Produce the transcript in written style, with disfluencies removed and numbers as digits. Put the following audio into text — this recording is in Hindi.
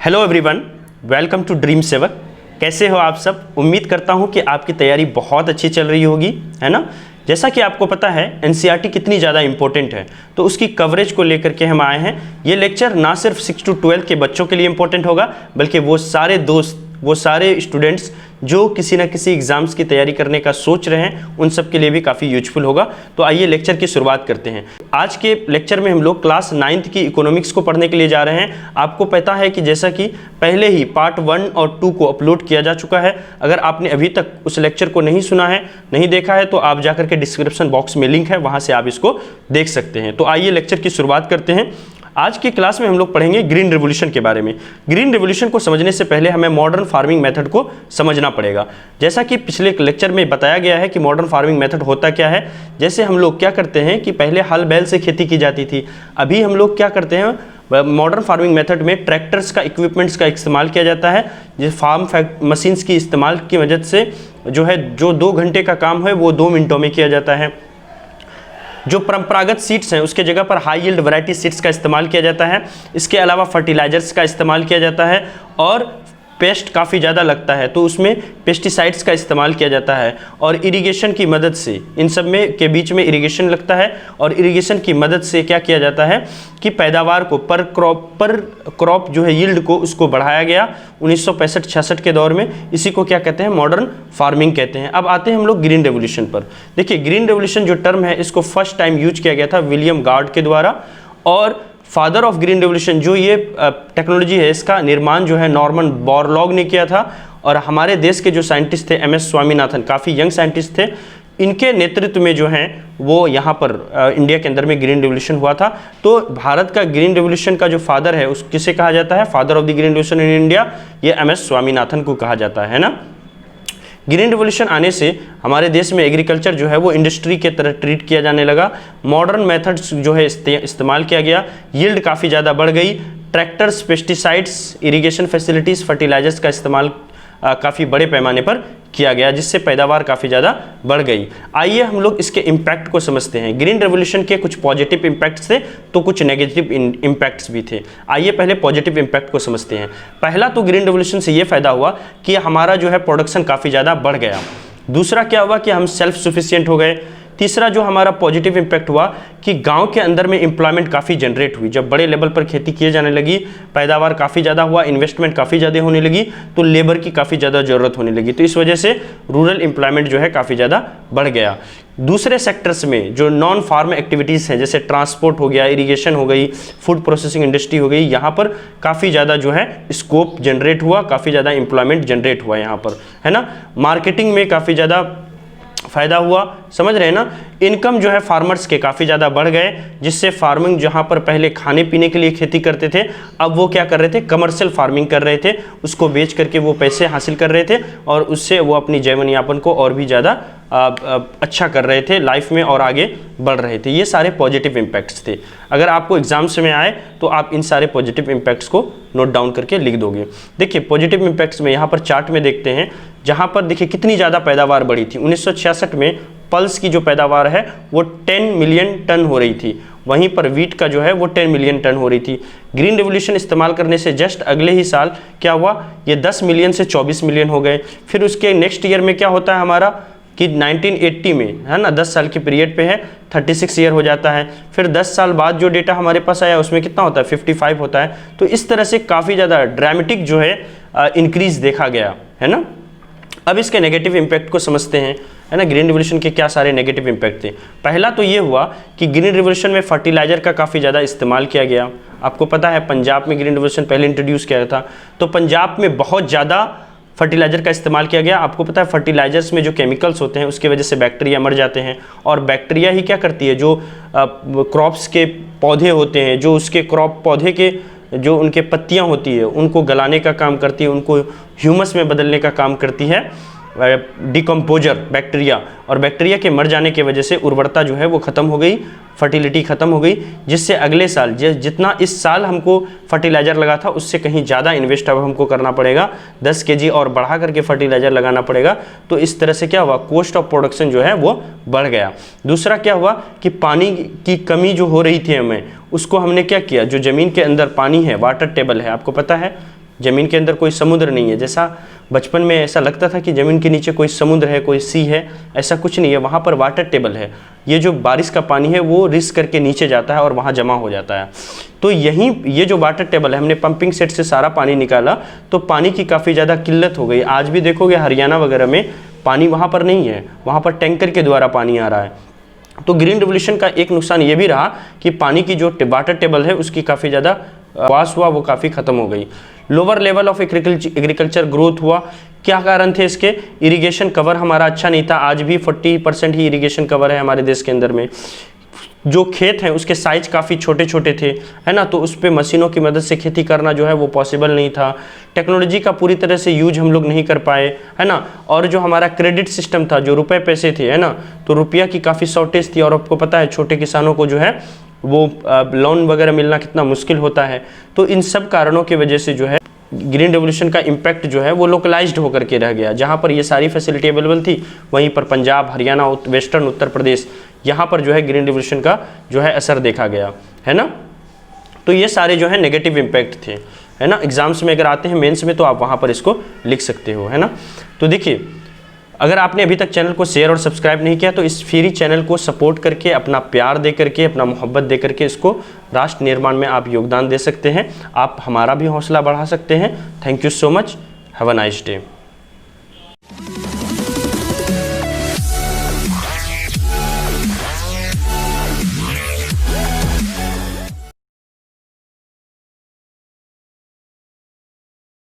Hello everyone, welcome to Dream Saver. कैसे हो आप सब? उम्मीद करता हूं कि आपकी तैयारी बहुत अच्छी चल रही होगी, है ना। जैसा कि आपको पता है एनसीईआरटी कितनी ज़्यादा इंपॉर्टेंट है, तो उसकी कवरेज को लेकर के हम आए हैं। ये लेक्चर ना सिर्फ 6 to 12 के बच्चों के लिए इंपॉर्टेंट होगा, बल्कि वो सारे दोस्त, वो सारे स्टूडेंट्स जो किसी ना किसी एग्जाम्स की तैयारी करने का सोच रहे हैं, उन सब के लिए भी काफ़ी यूजफुल होगा। तो आइए लेक्चर की शुरुआत करते हैं। आज के लेक्चर में हम लोग क्लास 9th की इकोनॉमिक्स को पढ़ने के लिए जा रहे हैं। आपको पता है कि जैसा कि पहले ही पार्ट 1 और 2 को अपलोड किया जा चुका है। अगर आपने अभी तक उस लेक्चर को नहीं सुना है, नहीं देखा है, तो आप जाकर के डिस्क्रिप्शन बॉक्स में लिंक है, वहाँ से आप इसको देख सकते हैं। तो आइए लेक्चर की शुरुआत करते हैं। आज की क्लास में हम लोग पढ़ेंगे ग्रीन रिवॉल्यूशन के बारे में। ग्रीन रिवॉल्यूशन को समझने से पहले हमें मॉडर्न फार्मिंग मेथड को समझना पड़ेगा। जैसा कि पिछले लेक्चर में बताया गया है कि मॉडर्न फार्मिंग मेथड होता क्या है। जैसे हम लोग क्या करते हैं कि पहले हल बैल से खेती की जाती थी, अभी हम लोग क्या करते हैं, मॉडर्न फार्मिंग मेथड में ट्रैक्टर्स का, इक्विपमेंट्स का इस्तेमाल किया जाता है। जिस फार्म मशीन्स की इस्तेमाल की वजह से जो 2 घंटे का काम है वो 2 मिनटों में किया जाता है। जो परंपरागत सीड्स हैं उसके जगह पर हाई यील्ड वैरायटी सीड्स का इस्तेमाल किया जाता है। इसके अलावा फर्टिलाइजर्स का इस्तेमाल किया जाता है और पेस्ट काफ़ी ज़्यादा लगता है, तो उसमें पेस्टिसाइड्स का इस्तेमाल किया जाता है। और इरिगेशन की मदद से, इन सब में के बीच में इरिगेशन लगता है, और इरिगेशन की मदद से क्या किया जाता है कि पैदावार को पर क्रॉप जो है यील्ड को, उसको बढ़ाया गया 1965-66 के दौर में। इसी को क्या कहते हैं, मॉडर्न फार्मिंग कहते हैं। अब आते हैं हम लोग ग्रीन रेवोल्यूशन पर। देखिए, ग्रीन रेवोल्यूशन जो टर्म है इसको फर्स्ट टाइम यूज किया गया था विलियम गार्ड के द्वारा, और फादर ऑफ ग्रीन रेवोल्यूशन जो ये टेक्नोलॉजी है, इसका निर्माण जो है नॉर्मन बोरलॉग ने किया था। और हमारे देश के जो साइंटिस्ट थे MS स्वामीनाथन, काफ़ी यंग साइंटिस्ट थे, इनके नेतृत्व में जो है वो यहाँ पर इंडिया के अंदर में ग्रीन रेवोल्यूशन हुआ था। तो भारत का ग्रीन रेवोल्यूशन का जो फादर है उस किसे कहा जाता है, father of the green revolution in India, ये MS स्वामीनाथन को कहा जाता है ना। ग्रीन रिवॉल्यूशन आने से हमारे देश में एग्रीकल्चर जो है वो इंडस्ट्री के तरह ट्रीट किया जाने लगा। मॉडर्न मेथड्स जो है इस्तेमाल किया गया, यील्ड काफ़ी ज़्यादा बढ़ गई। Tractors, pesticides, irrigation facilities, fertilizers का इस्तेमाल काफ़ी बड़े पैमाने पर किया गया, जिससे पैदावार काफ़ी ज़्यादा बढ़ गई। आइए हम लोग इसके इम्पैक्ट को समझते हैं। ग्रीन रेवोल्यूशन के कुछ पॉजिटिव इम्पैक्ट्स थे तो कुछ नेगेटिव इम्पैक्ट्स भी थे। आइए पहले पॉजिटिव इम्पैक्ट को समझते हैं। पहला तो ग्रीन रेवोल्यूशन से ये फ़ायदा हुआ कि हमारा जो है प्रोडक्शन काफ़ी ज़्यादा बढ़ गया। दूसरा क्या हुआ कि हम सेल्फ सफिशिएंट हो गए। तीसरा जो हमारा पॉजिटिव इम्पैक्ट हुआ कि गांव के अंदर में एम्प्लॉयमेंट काफ़ी जनरेट हुई। जब बड़े लेवल पर खेती किए जाने लगी, पैदावार काफ़ी ज़्यादा हुआ, इन्वेस्टमेंट काफ़ी ज़्यादा होने लगी, तो लेबर की काफ़ी ज़्यादा ज़रूरत होने लगी। तो इस वजह से रूरल एम्प्लॉयमेंट जो है काफ़ी ज़्यादा बढ़ गया। दूसरे सेक्टर्स में जो नॉन फार्म एक्टिविटीज़ हैं, जैसे ट्रांसपोर्ट हो गया, इरिगेशन हो गई, फूड प्रोसेसिंग इंडस्ट्री हो गई, यहाँ पर काफ़ी ज़्यादा जो है स्कोप जनरेट हुआ, काफ़ी ज़्यादा एम्प्लॉयमेंट जनरेट हुआ यहाँ पर, है ना। मार्केटिंग में काफ़ी ज़्यादा फ़ायदा हुआ, समझ रहे हैं ना। इनकम जो है फार्मर्स के काफ़ी ज़्यादा बढ़ गए, जिससे फार्मिंग जहाँ पर पहले खाने पीने के लिए खेती करते थे, अब वो क्या कर रहे थे, कमर्शियल फार्मिंग कर रहे थे। उसको बेच करके वो पैसे हासिल कर रहे थे और उससे वो अपनी जीवन यापन को और भी ज़्यादा अच्छा कर रहे थे लाइफ में और आगे बढ़ रहे थे। ये सारे पॉजिटिव इम्पैक्ट्स थे। अगर आपको एग्जाम्स में आए तो आप इन सारे पॉजिटिव इम्पैक्ट्स को नोट डाउन करके लिख दोगे। देखिए, पॉजिटिव इम्पैक्ट्स में यहाँ पर चार्ट में देखते हैं, जहाँ पर देखिए कितनी ज़्यादा पैदावार बढ़ी थी। 1966 में पल्स की जो पैदावार है वो 10 मिलियन टन हो रही थी, वहीं पर वीट का जो है वो 10 मिलियन टन हो रही थी। ग्रीन रेवोल्यूशन इस्तेमाल करने से जस्ट अगले ही साल क्या हुआ, ये 10 मिलियन से 24 मिलियन हो गए। फिर उसके नेक्स्ट ईयर में क्या होता है हमारा कि 1980 में, है ना, 10 साल के पीरियड पे है, 36 ईयर हो जाता है। फिर 10 साल बाद जो डेटा हमारे पास आया उसमें कितना होता है, 55 होता है। तो इस तरह से काफ़ी ज़्यादा ड्रामेटिक जो है इंक्रीज देखा गया, है ना। अब इसके नेगेटिव इम्पैक्ट को समझते हैं, है ना। ग्रीन रिवोल्यूशन के क्या सारे नेगेटिव इम्पैक्ट थे। पहला तो ये हुआ कि ग्रीन रिवोल्यूशन में फर्टिलाइजर का काफ़ी ज़्यादा इस्तेमाल किया गया। आपको पता है पंजाब में ग्रीन रिवोल्यूशन पहले इंट्रोड्यूस किया था, तो पंजाब में बहुत ज़्यादा फर्टिलाइजर का इस्तेमाल किया गया। आपको पता है फर्टिलाइजर्स में जो केमिकल्स होते हैं उसकी वजह से बैक्टीरिया मर जाते हैं, और बैक्टीरिया ही क्या करती है, जो क्रॉप्स के पौधे होते हैं, जो उसके क्रॉप पौधे के जो उनके पत्तियां होती है उनको गलाने का काम करती है, उनको ह्यूमस में बदलने का काम करती है। डिकम्पोजर बैक्टीरिया, और बैक्टीरिया के मर जाने की वजह से उर्वरता जो है वो ख़त्म हो गई, फर्टिलिटी ख़त्म हो गई, जिससे अगले साल जितना इस साल हमको फर्टिलाइज़र लगा था उससे कहीं ज़्यादा इन्वेस्ट अब हमको करना पड़ेगा, 10 kg और बढ़ा करके फर्टिलाइज़र लगाना पड़ेगा। तो इस तरह से क्या हुआ, कॉस्ट ऑफ प्रोडक्शन जो है वो बढ़ गया। दूसरा क्या हुआ कि पानी की कमी जो हो रही थी हमें, उसको हमने क्या किया, जो ज़मीन के अंदर पानी है, वाटर टेबल है, आपको पता है ज़मीन के अंदर कोई समुद्र नहीं है। जैसा बचपन में ऐसा लगता था कि ज़मीन के नीचे कोई समुद्र है, कोई सी है, ऐसा कुछ नहीं है, वहाँ पर वाटर टेबल है। ये जो बारिश का पानी है वो रिस करके नीचे जाता है और वहाँ जमा हो जाता है। तो यहीं ये जो वाटर टेबल है, हमने पंपिंग सेट से सारा पानी निकाला तो पानी की काफ़ी ज़्यादा किल्लत हो गई। आज भी देखोगे हरियाणा वगैरह में पानी वहाँ पर नहीं है, वहाँ पर टैंकर के द्वारा पानी आ रहा है। तो ग्रीन रिवोल्यूशन का एक नुकसान ये भी रहा कि पानी की जो वाटर टेबल है उसकी काफ़ी ज़्यादा वास हुआ, वो काफ़ी ख़त्म हो गई। Lower level of agriculture growth हुआ। क्या कारण थे इसके, इरिगेशन कवर हमारा अच्छा नहीं था। आज भी 40% ही इरिगेशन कवर है हमारे देश के अंदर में। जो खेत हैं उसके साइज काफ़ी छोटे छोटे थे, है ना, तो उस पर मशीनों की मदद से खेती करना जो है वो पॉसिबल नहीं था। टेक्नोलॉजी का पूरी तरह से यूज हम लोग नहीं कर पाए, है ना। और जो हमारा क्रेडिट सिस्टम था, जो रुपए पैसे थे, है ना, तो रुपया की काफ़ी शॉर्टेज थी। और आपको पता है छोटे किसानों को जो है वो लोन वगैरह मिलना कितना मुश्किल होता है। तो इन सब कारणों की वजह से जो है ग्रीन रेवोल्यूशन का इम्पैक्ट जो है वो लोकलाइज्ड होकर के रह गया। जहाँ पर ये सारी फैसिलिटी अवेलेबल थी, वहीं पर पंजाब, हरियाणा, वेस्टर्न उत्तर प्रदेश, यहाँ पर जो है ग्रीन रेवोल्यूशन का जो है असर देखा गया, है ना। तो ये सारे जो है नेगेटिव इम्पैक्ट थे, है ना। एग्जाम्स में अगर आते हैं मेंस में तो आप वहाँ पर इसको लिख सकते हो, है ना। तो देखिए, अगर आपने अभी तक चैनल को शेयर और सब्सक्राइब नहीं किया तो इस फ्री चैनल को सपोर्ट करके, अपना प्यार दे करके, अपना मोहब्बत दे करके इसको राष्ट्र निर्माण में आप योगदान दे सकते हैं। आप हमारा भी हौसला बढ़ा सकते हैं। Thank you so much. Have a nice day.